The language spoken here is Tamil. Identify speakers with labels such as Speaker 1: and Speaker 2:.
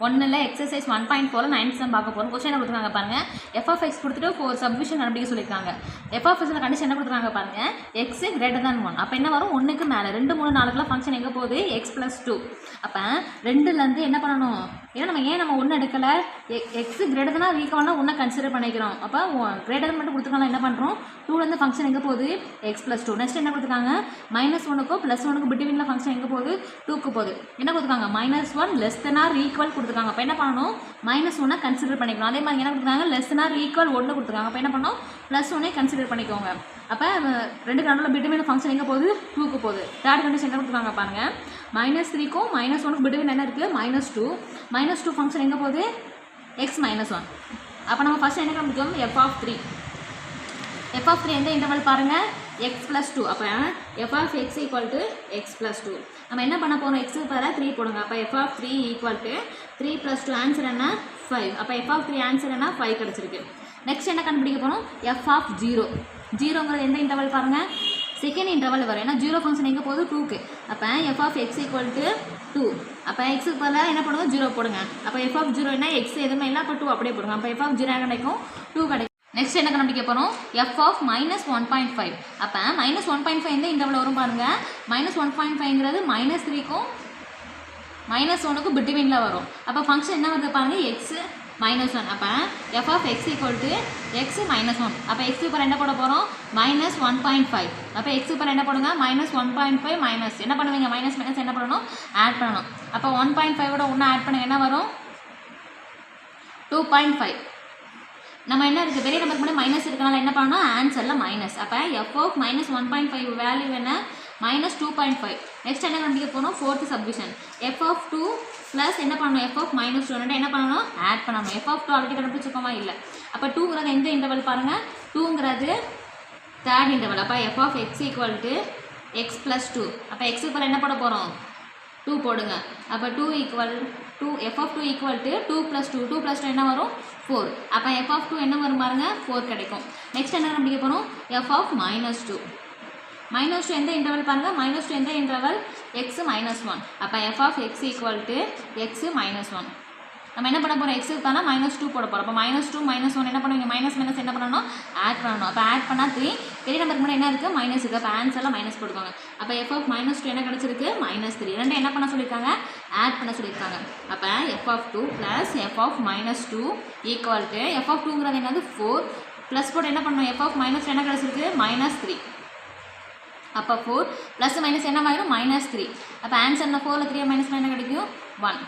Speaker 1: ஒன்றில் எக்ஸசைஸ் 1.4 9th சம் பார்க்க போகிறோம். கொஸ்டின் கொடுத்துருக்காங்க பாருங்கள். எஃப்எஃப்x கொடுத்துட்டு 4 சப்டிவிஷன் கண்டுபிடிக்க சொல்லியிருக்காங்க. எஃப்எஃப்எஸ்ல கண்டிஷன் என்ன கொடுத்துருக்காங்க பாருங்கள், எக்ஸ் கிரேட்டர் தான் 1. அப்போ என்ன வரும், 1க்கு மேலே 2 3 4 ஃபங்க்ஷன் எங்கே போகுது, x+2. அப்போ 2லேருந்து என்ன பண்ணணும், ஏன்னா நம்ம 1 எடுக்கலை, எக்ஸ் கிரேட்டர் தான் ஈக்குவல்னா 1 கன்சிடர் பண்ணிக்கிறோம். அப்போ கிரேட்டர் மட்டும் கொடுத்துருக்காங்க, என்ன பண்ணுறோம், 2லேருந்து ஃபங்க்ஷன் எங்கே போகுது, x+2. நெக்ஸ்ட் என்ன கொடுத்துருக்காங்க, -1க்கும் +1க்கும் பிட்வீனில் ஃபங்க்ஷன் எங்கே போகுது, 2க்கு போகுது. என்ன கொடுத்துருக்காங்க, -1 லெஸ் தென் ஆர் ஈக்குவல் கொடுத்துருக்காங்க. அப்போ என்ன பண்ணணும், -1 கன்சிடர் பண்ணிக்கணும். அதே மாதிரி என்ன கொடுத்துருக்காங்க, லெஸ் தென் ஆர் ஈக்குவல் 1 கொடுத்துருக்காங்க. அப்போ என்ன பண்ணணும், +1 கன்சிடர் பண்ணிக்கோங்க. அப்போ 2 நடுவில் பிட்வீன் ஃபங்க்ஷன் எங்கே போகுது, 2க்கு போகுது. தேர்ட் கண்டிஷன் என்ன கொடுத்துருக்காங்க பாருங்கள், -3க்கும் -1க்கும் பிட்வீன் என்ன இருக்குது, -2. -2 ஃபங்க்ஷன் எங்கே போகுது, x-1. அப்போ நம்ம ஃபர்ஸ்ட் என்ன கண்டுபிடிச்சோம், f(3) எந்த இன்டர்வல் பாருங்கள், x+2. அப்போ f(x) = x+2. நம்ம என்ன பண்ண போகிறோம், x பதிலாக 3 போடுங்க. அப்போ f(3) = 3 + 2 ஆன்சர் என்ன, 5. அப்போ f(3) ஆன்சர் என்ன, 5 கிடச்சிருக்கு. நெக்ஸ்ட் என்ன கண்டுபிடிக்க போகிறோம், f(0). 0ங்கிறது எந்த இன்டர்வல் பாருங்கள், செகண்ட் இன்டர்வல் வரும். ஏன்னா 0 ஃபங்க்ஷன் எங்கே போகுது, 2க்கு. அப்போ f(x) = 2. அப்போ எக்ஸுக்கு பதிலாக என்ன பண்ணுவோம், 0 போடுங்க. அப்போ f(0) என்ன, x எதுவுமே இல்லை, அப்போ 2 அப்படியே போடுங்க. அப்போ f(0) என்ன கிடைக்கும், 2 கிடைக்கும். நெக்ஸ்ட் என்ன கண்டுபிடிக்க போகிறோம், f(-1.5). அப்போ -1.5 எந்த இன்டர்வல் வரும் பாருங்கள், -1.5ங்கிறது -3க்கும் -1க்கும் பிட்வீனில் வரும். அப்போ ஃபங்க்ஷன் என்ன வருது பாருங்கள், x-1. அப்போ f(x) = x-1. அப்போ x பர் என்ன போட போகிறோம், -1.5. அப்போ x பர் என்ன போடுங்க, -1.5 மைனஸ் என்ன பண்ணுவீங்க, மைனஸ் என்ன பண்ணணும், ஆட் பண்ணணும். அப்போ 1.5ஓட 1 ஆட் பண்ணுங்க, என்ன வரும், 2.5. நம்ம என்ன இருக்குது, பெரிய நம்பருக்கு மட்டும் மைனஸ் இருக்கனால என்ன பண்ணணும், ஆன்சரில் மைனஸ். அப்போ f(-1.5) வேல்யூ என்ன, -2.5. நெக்ஸ்ட் என்ன கண்டுபிடிக்க போகிறோம், ஃபோர்த்து சப்டிவிஷன். f(2) ப்ளஸ் என்ன பண்ணணும், f(-2) என்ன பண்ணணும், ஆட் பண்ணணும். f(2) ஆல்ரெடி கண்டுபிடிச்சிருக்கோமா, இல்லை. அப்போ 2ங்கிறது எந்த இன்டர்வல் பாருங்கள், 2ங்கிறது தேர்ட் இன்டர்வல். அப்போ f(x) = x+2. அப்போ x பர் என்ன போட போகிறோம், 2 போடுங்க. அப்போ f(2) = 2 + 2. 2 + 2 என்ன வரும், 4. அப்போ f(2) என்ன வரும் பாருங்கள், 4 கிடைக்கும். நெக்ஸ்ட் என்ன கண்டுபிடிக்க போகிறோம், f(-2). -2 எந்த இன்டர்வல் பாருங்கள், -2 எந்த இன்டர்வல், x-1. அப்போ f(x) = x-1. நம்ம என்ன பண்ண போகிறோம், எக்ஸுக்கு தானே -2 போட போகிறோம். அப்போ -2 -1 என்ன பண்ணுவீங்க, மைனஸ் என்ன பண்ணணும், ஆட் பண்ணணும். அப்போ ஆட் பண்ணால் 3, பெரிய நம்பருக்கு மட்டும் என்ன இருக்குது, மைனஸ் இருக்குது. அப்போ ஆன்சரில் மைனஸ் போட்டுக்கோங்க. அப்போ f(-2) என்ன கிடச்சிருக்கு, -3. ரெண்டு என்ன பண்ண சொல்லியிருக்காங்க, ஆட் பண்ண சொல்லியிருக்காங்க. அப்போ f(2) + f(-2) = f(2)ங்கிறது என்னது, 4 ப்ளஸ் போட்டு என்ன பண்ணணும், f(-2) என்ன கிடச்சிருக்கு, -3. அப்போ 4 + - என்ன ஆயிரும், -3. அப்போ ஆன்சர் என்ன, 4ல் 3 மைனஸ் என்ன கிடைக்கும், 1.